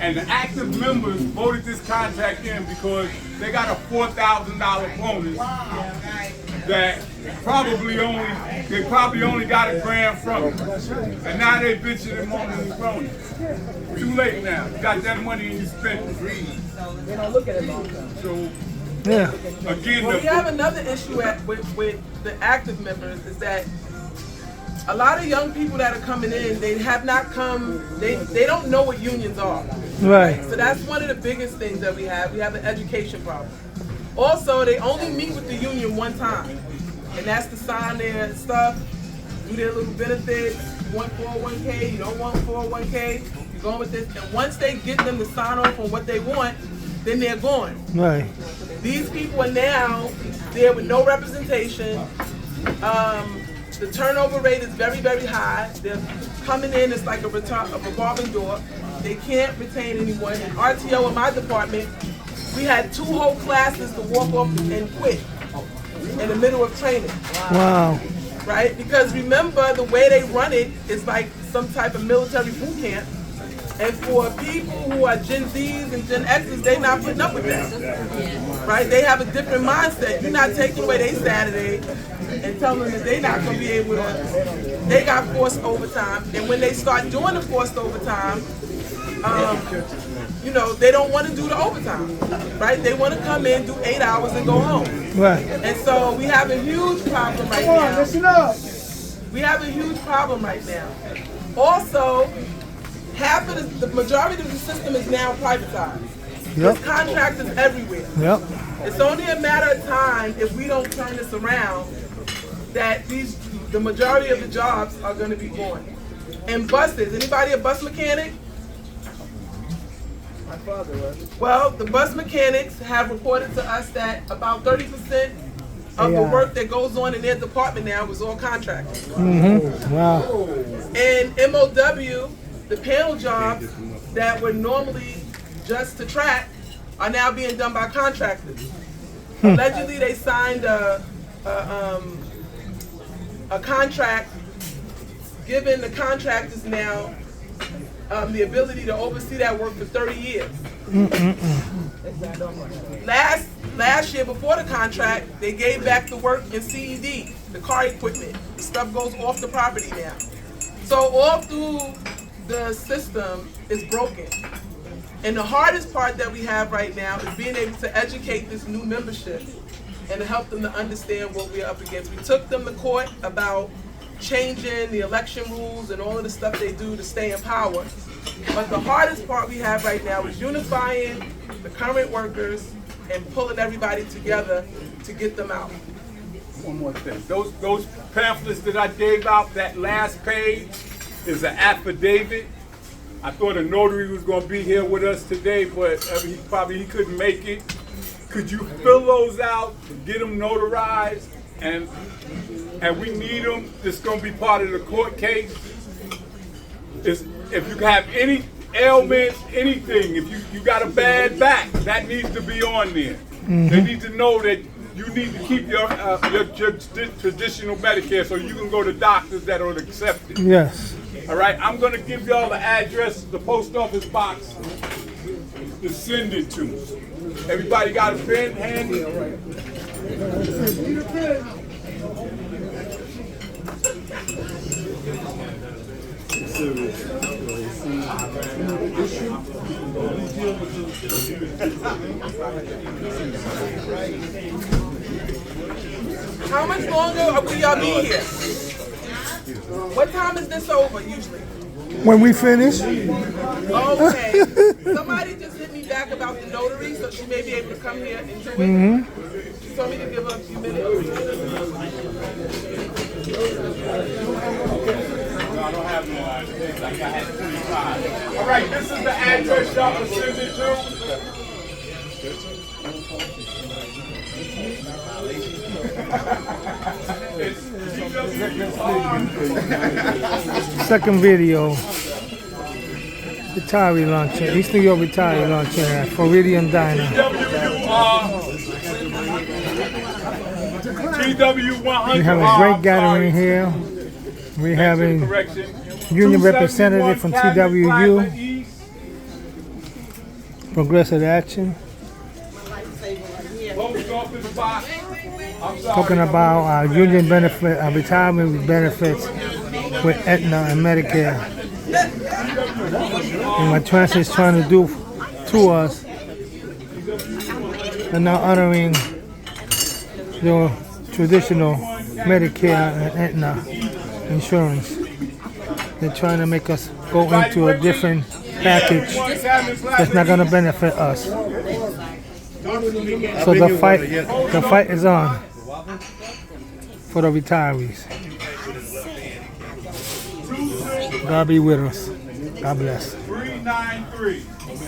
And the active members voted this contract in because they got a $4,000 bonus that they probably only got $1,000 from it. And now they bitching and moaning and groaning. Too late now. You got that money and you spent it. They don't look at it long term. So Yeah. again, Well, we have another issue with the active members is that a lot of young people that are coming in, they have not come, they don't know what unions are. Right. So that's one of the biggest things that we have. We have an education problem. Also, they only meet with the union one time, and that's to sign their stuff, do their little benefits. You want 401k, you don't want 401k, you're going with this. And once they get them to sign off on what they want, then they're gone. Right. These people are now there with no representation. The turnover rate is very, very high. They're coming in, it's like a revolving door. They can't retain anyone. In RTO in my department, we had 2 whole classes to walk off and quit in the middle of training. Wow. Right? Because remember, the way they run it is like some type of military boot camp. And for people who are Gen Zs and Gen Xs, they're not putting up with that. Right? They have a different mindset. You're not taking away their Saturday and telling them that they're not going to be able to. They got forced overtime. And when they start doing the forced overtime, they don't want to do the overtime. Right? They want to come in, do 8 hours, and go home. Right. And so we have a huge problem right now. Listen up. We have a huge problem right now. Also, half of the majority of the system is now privatized. Yep. There's contractors everywhere. Yep. It's only a matter of time if we don't turn this around that the majority of the jobs are going to be gone. And buses, anybody a bus mechanic? My father was. Well, the bus mechanics have reported to us that about 30% of the Yeah. work that goes on in their department now is all contractors. Mm-hmm. Wow. And MOW, the panel jobs that were normally just to track are now being done by contractors. Allegedly, they signed a contract giving the contractors now the ability to oversee that work for 30 years. Last year, before the contract, they gave back the work in CED, the car equipment. The stuff goes off the property now. So all through the system is broken. And the hardest part that we have right now is being able to educate this new membership and to help them to understand what we're up against. We took them to court about changing the election rules and all of the stuff they do to stay in power. But the hardest part we have right now is unifying the current workers and pulling everybody together to get them out. one more thing. Those pamphlets that I gave out, that last page is an affidavit. I thought a notary was going to be here with us today, but he couldn't make it. Could you fill those out, get them notarized, and we need them? It's going to be part of the court case. If you have any ailments, anything, if you got a bad back, that needs to be on there. Mm-hmm. They need to know that you need to keep your traditional Medicare so you can go to doctors that will accept it. Yes. All right, I'm going to give y'all the address, the post office box to send it to. Everybody got a pen handy? All right. How much longer will y'all be here? What time is this over usually? When we finish. Okay. Somebody just hit me back about the notary, so she may be able to come here and do it. Mm-hmm. She told me to give her a few minutes. No, I don't have no address. I had 25. All right, this is the address y'all can send it to. Second video. Retiree Luncheon. East New York Retiree Luncheon at Floridian Diner. TW100. We have a great gathering here. We're having union representative from TWU. Progressive Action, Post office box. I'm sorry. talking about our union benefit, our retirement benefits with Aetna and Medicare. And what Trans is trying to do to us, they're not honoring the traditional Medicare and Aetna insurance. They're trying to make us go into a different package that's not going to benefit us. So the fight is on for the retirees. God be with us. God bless. 393.